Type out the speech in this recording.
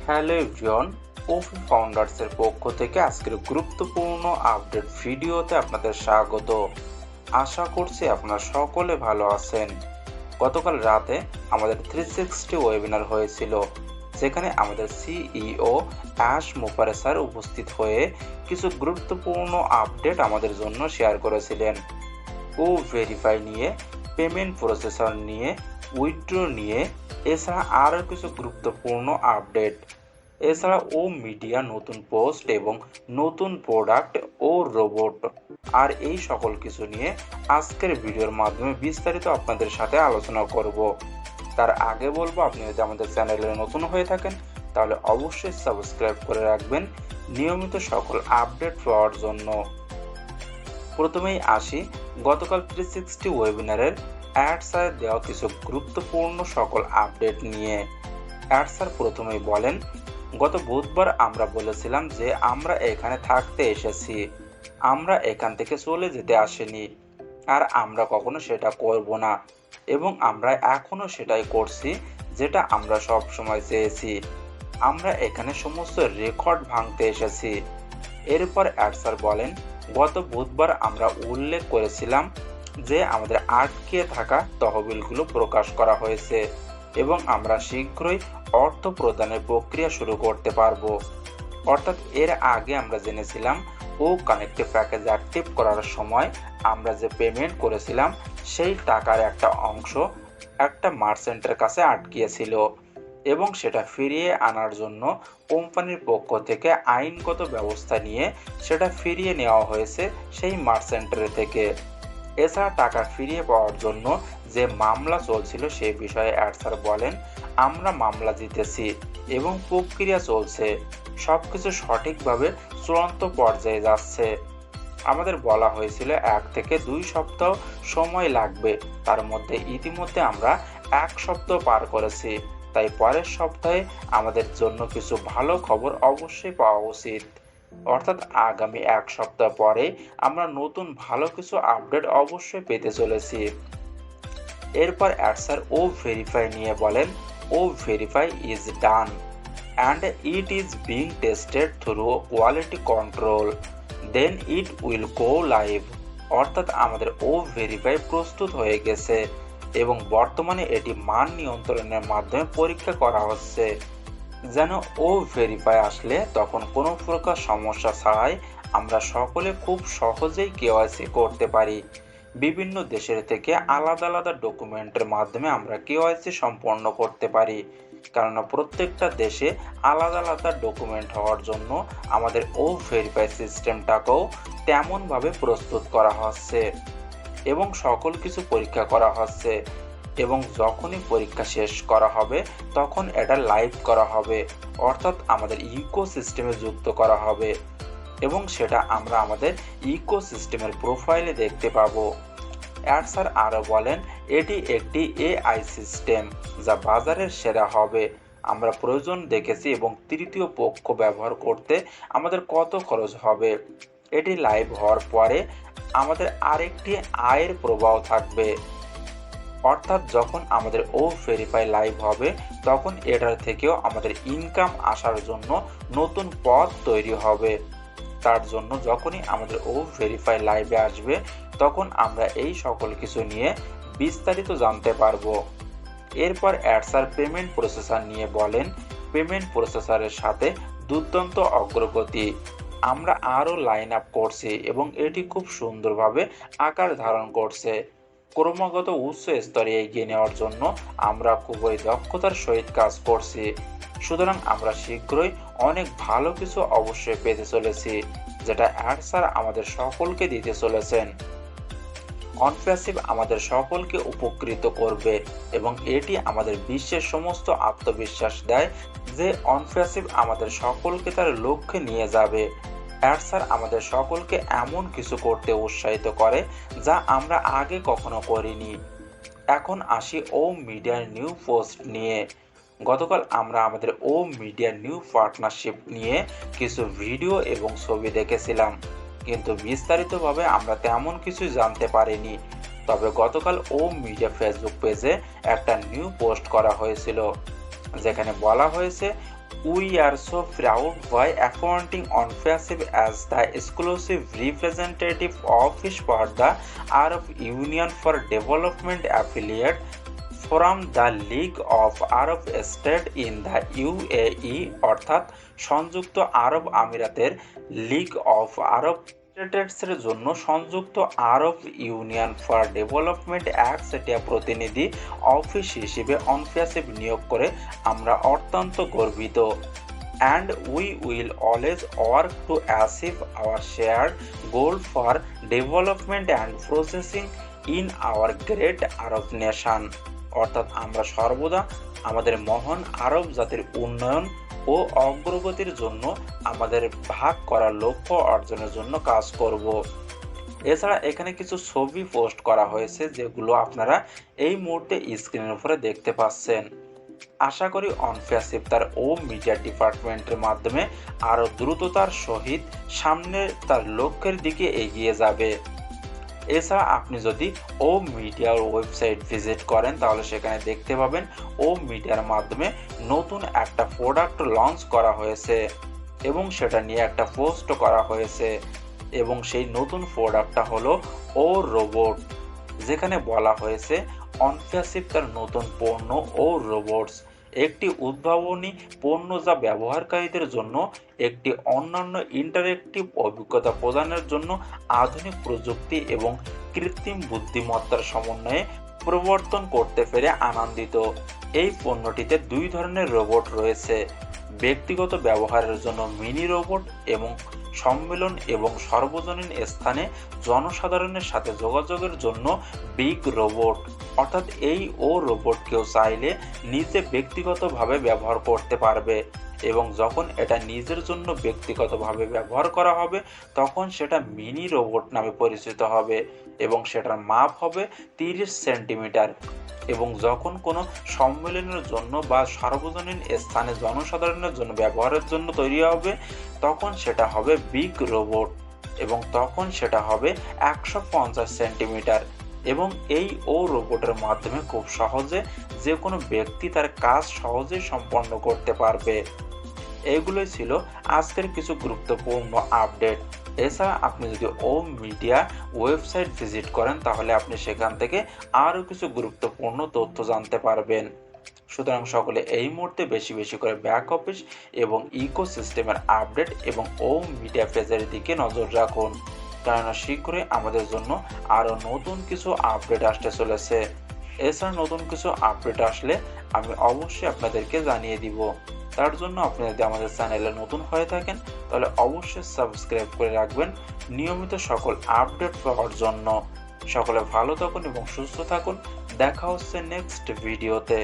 Hello everyone, ওফি ফাউন্ডার্সের পক্ষ থেকে আজকের গুরুত্বপূর্ণ আপডেট ভিডিওতে আপনাদের স্বাগত। আশা করছি আপনারা সকলে ভালো আছেন। গতকাল রাতে আমাদের 360 ওয়েবিনার হয়েছিল, যেখানে আমাদের সিইও অ্যাশ মুফারে স্যার উপস্থিত হয়ে কিছু গুরুত্বপূর্ণ আপডেট আমাদের জন্য শেয়ার করেছিলেন। ও ভেরিফাই নিয়ে, পেমেন্ট প্রসেসর নিয়ে, উইথড্র নিয়ে, এছাড়া আরও কিছু গুরুত্বপূর্ণ আপডেট। এছাড়া ও মিডিয়া নতুন পোস্ট এবং নতুন প্রোডাক্ট ও রোবট, আর এই সকল কিছু নিয়ে আজকের ভিডিওর মাধ্যমে বিস্তারিত আপনাদের সাথে আলোচনা করব। তার আগে বলবো, আপনি যদি আমাদের চ্যানেলে নতুন হয়ে থাকেন তাহলে অবশ্যই সাবস্ক্রাইব করে রাখবেন নিয়মিত সকল আপডেট পাওয়ার জন্য। প্রথমেই আসি গতকাল 360 ওয়েবিনারের অ্যাড স্যার দেওয়া কিছু গুরুত্বপূর্ণ সকল আপডেট নিয়ে। অ্যাড স্যার প্রথমেই বলেন, গত বুধবার আমরা বলেছিলাম যে আমরা এখানে থাকতে এসেছি, আমরা এখান থেকে চলে যেতে আসিনি, আর আমরা কখনো সেটা করব না, এবং আমরা এখনো সেটাই করছি যেটা আমরা সব সময় চেয়েছি। আমরা এখানে সমস্ত রেকর্ড ভাঙতে এসেছি। এরপর অ্যাড স্যার বলেন, গত বুধবার আমরা উল্লেখ করেছিলাম যে আমাদের আটকে থাকা তহবিলগুলো প্রকাশ করা হয়েছে এবং আমরা শীঘ্রই অর্থ প্রদানের প্রক্রিয়া শুরু করতে পারবো। অর্থাৎ এর আগে আমরা জেনেছিলাম ও কানেক্টিভ প্যাকেজ অ্যাক্টিভ করার সময় আমরা যে পেমেন্ট করেছিলাম সেই টাকার একটা অংশ একটা মার্চেন্টের কাছে আটকিয়েছিল, এবং সেটা ফিরিয়ে আনার জন্য কোম্পানির পক্ষ থেকে আইনগত ব্যবস্থা নিয়ে সেটা ফিরিয়ে নেওয়া হয়েছে সেই মার্চেন্টের থেকে। এছাড়া টাকা ফিরিয়ে পাওয়ার জন্য যে মামলা চলছিল সে বিষয়ে অ্যাড স্যার বলেন, আমরা মামলা জিতেছি এবং প্রক্রিয়া চলছে, সবকিছু সঠিকভাবে চূড়ান্ত পর্যায়ে যাচ্ছে। আমাদের বলা হয়েছিল 1 থেকে 2 সপ্তাহ সময় লাগবে, তার মধ্যে ইতিমধ্যে আমরা 1 সপ্তাহ পার করেছি, তাই পরের সপ্তাহে আমাদের জন্য কিছু ভালো খবর অবশ্যই পাওয়া উচিত। অর্থাৎ আগামী 1 সপ্তাহ পরে আমরা নতুন ভালো কিছু আপডেট অবশ্যই পেতে চলেছি। এরপর অ্যাড স্যার ও ভেরিফাই নিয়ে বলেন, ও verify is done and it is being tested through quality control, then it will go live। অর্থাৎ আমাদের ও ভেরিফাই প্রস্তুত হয়ে গেছে এবং বর্তমানে এটি মান নিয়ন্ত্রণের মাধ্যমে পরীক্ষা করা হচ্ছে, যেন ও ভেরিফাই আসলে তখন কোনো প্রকার সমস্যা ছাড়াই আমরা সকলে খুব সহজেই কেওয়াইসি করতে পারি। বিভিন্ন দেশের থেকে আলাদা আলাদা ডকুমেন্টের মাধ্যমে আমরা কেওয়াইসি সম্পন্ন করতে পারি, কেননা প্রত্যেকটা দেশে আলাদা আলাদা ডকুমেন্ট হওয়ার জন্য আমাদের ও ভেরিফাই সিস্টেমটাকেও তেমনভাবে প্রস্তুত করা হচ্ছে এবং সকল কিছু পরীক্ষা করা হচ্ছে, এবং যখনই পরীক্ষা শেষ করা হবে তখন এটা লাইভ করা হবে, অর্থাৎ আমাদের ইকোসিস্টেমে যুক্ত করা হবে, এবং সেটা আমরা আমাদের ইকোসিস্টেমের প্রোফাইলে দেখতে পাবো। অ্যাড স্যার আরও বলেন, এটি একটি এআই সিস্টেম যা বাজারের সেরা হবে। আমরা প্রয়োজন দেখেছি এবং তৃতীয় পক্ষ ব্যবহার করতে আমাদের কত খরচ হবে। এটি লাইভ হওয়ার পরে আমাদের আরেকটি আয়ের প্রবাহ থাকবে, অর্থাৎ যখন আমাদের ও ভেরিফাই লাইভ হবে তখন এটার থেকেও আমাদের ইনকাম আসার জন্য নতুন পথ তৈরি হবে। তার জন্য যখনই আমাদের ও ভেরিফাই লাইভে আসবে তখন আমরা এই সকল কিছু নিয়ে বিস্তারিত জানতে পারবো। এরপর অ্যাড স্যার পেমেন্ট প্রসেসর নিয়ে বলেন, পেমেন্ট প্রসেসরের সাথে দুর্দান্ত অগ্রগতি, আমরা আরও লাইন আপ করছি এবং এটি খুব সুন্দরভাবে আকার ধারণ করছে। ক্রমাগত উচ্চ স্তরে এগিয়ে নেওয়ার জন্য আমরা খুবই দক্ষতার সহিত কাজ করছি, সুতরাং আমরা শীঘ্রই অনেক ভালো কিছু অবশ্যই পেতে চলেছি, যেটা অ্যাড স্যার আমাদের সকলকে দিতে চলেছেন। অনপ্যাসিভ আমাদের সকলকে উপকৃত করবে এবং এটি আমাদের বিশ্বের সমস্ত আত্মবিশ্বাস দেয় যে অনপ্যাসিভ আমাদের সকলকে তার লক্ষ্যে নিয়ে যাবে। অ্যাড স্যার আমাদের সকলকে এমন কিছু করতে উৎসাহিত করে যা আমরা আগে কখনো করিনি। এখন আসি ও মিডিয়ার নিউ পোস্ট নিয়ে। গতকাল আমরা আমাদের ও মিডিয়ার নিউ পার্টনারশিপ নিয়ে কিছু ভিডিও এবং ছবি দেখেছিলাম, কিন্তু বিস্তারিতভাবে আমরা তেমন কিছু জানতে পারিনি। তবে গতকাল ও মিডিয়া ফেসবুক পেজে একটা নিউ পোস্ট করা হয়েছিল, যেখানে বলা হয়েছে We are so proud by appointing ONFASIB as the exclusive representative office for the Arab Union for Development affiliate from the League of Arab States in the UAE অর্থাৎ সংযুক্ত আরব আমিরাতের লিগ অফ আরব স্টেটসের জন্য সংযুক্ত আরব ইউনিয়ন ফর ডেভেলপমেন্ট একচেটিয়া প্রতিনিধি office হিসেবে অনফ্যাসিব নিয়োগ করে আমরা অত্যন্ত গর্বিত। And we will always work to achieve our shared goal for development and processing in our great Arab nation অর্থাৎ আমরা সর্বদা আমাদের মহান আরব জাতির উন্নয়ন ও অগ্রগতির জন্য আমাদের ভাগ করা লক্ষ্য অর্জনের জন্য কাজ করব। এছাড়া এখানে কিছু ছবি পোস্ট করা হয়েছে যেগুলো আপনারা এই মুহূর্তে স্ক্রিনের উপরে দেখতে পাচ্ছেন। আশা করি অনফ্যাসিব তার মিডিয়া ডিপার্টমেন্টের মাধ্যমে আরও দ্রুততার সহিত সামনে তার লক্ষ্যের দিকে এগিয়ে যাবে। এছাড়া আপনি যদি মিডিয়ার ওয়েবসাইট ভিজিট করেন তাহলে সেখানে দেখতে পাবেন মিডিয়ার মাধ্যমে নতুন একটা প্রোডাক্ট লঞ্চ করা হয়েছে এবং সেটা নিয়ে একটা পোস্ট করা হয়েছে এবং সেই নতুন প্রোডাক্টটা হলো রোবট, যেখানে বলা হয়েছে অনফ্যাসিব তার নতুন পণ্য রোবটস একটি উদ্ভাবনী পণ্য যা ব্যবহারকারীদের জন্য একটি অন্যান্য ইন্টারেক্টিভ অভিজ্ঞতা প্রদানের জন্য আধুনিক প্রযুক্তি এবং কৃত্রিম বুদ্ধিমত্তার সমন্বয়ে প্রবর্তন করতে পেরে আনন্দিত। এই পণ্যটিতে দুই ধরনের রোবট রয়েছে, ব্যক্তিগত ব্যবহারের জন্য মিনি রোবট এবং সম্মেলন এবং সর্বজনীন স্থানে জনসাধারণের সাথে যোগাযোগের জন্য বিগ রোবট। অর্থাৎ এই রোবট কেউ চাইলে নিজে ব্যক্তিগতভাবে ব্যবহার করতে পারবে এবং যখন এটা নিজের জন্য ব্যক্তিগতভাবে ব্যবহার করা হবে তখন সেটা মিনি রোবট নামে পরিচিত হবে এবং সেটার মাপ হবে 30 সেন্টিমিটার এবং যখন কোনো সম্মেলনের জন্য বা সার্বজনীন স্থানে জনসাধারণের জন্য ব্যবহারের জন্য তৈরি হবে তখন সেটা হবে বিগ রোবট এবং তখন সেটা হবে 150 সেন্টিমিটার এবং এই রোবটের মাধ্যমে খুব সহজে যে কোনো ব্যক্তি তার কাজ সহজেই সম্পন্ন করতে পারবে। এগুলোই ছিল আজকের কিছু গুরুত্বপূর্ণ আপডেট। এছাড়া আপনি যদি মিডিয়া ওয়েবসাইট ভিজিট করেন তাহলে আপনি সেখান থেকে আরও কিছু গুরুত্বপূর্ণ তথ্য জানতে পারবেন। সুতরাং সকলে এই মুহূর্তে বেশি বেশি করে ব্যাক অফিস এবং ইকোসিস্টেমের আপডেট এবং মিডিয়া পেজের দিকে নজর রাখুন, কেননা শীঘ্রই আমাদের জন্য আরও নতুন কিছু আপডেট আসতে চলেছে। এছাড়া নতুন কিছু আপডেট আসলে আমি অবশ্যই আপনাদেরকে জানিয়ে দিব। তার জন্য আপনি যদি আমাদের চ্যানেলে নতুন হয়ে থাকেন তাহলে অবশ্যই সাবস্ক্রাইব করে রাখবেন নিয়মিত সকল আপডেট পাওয়ার জন্য। সকলে ভালো থাকুন এবং সুস্থ থাকুন। দেখা হচ্ছে নেক্সট ভিডিওতে।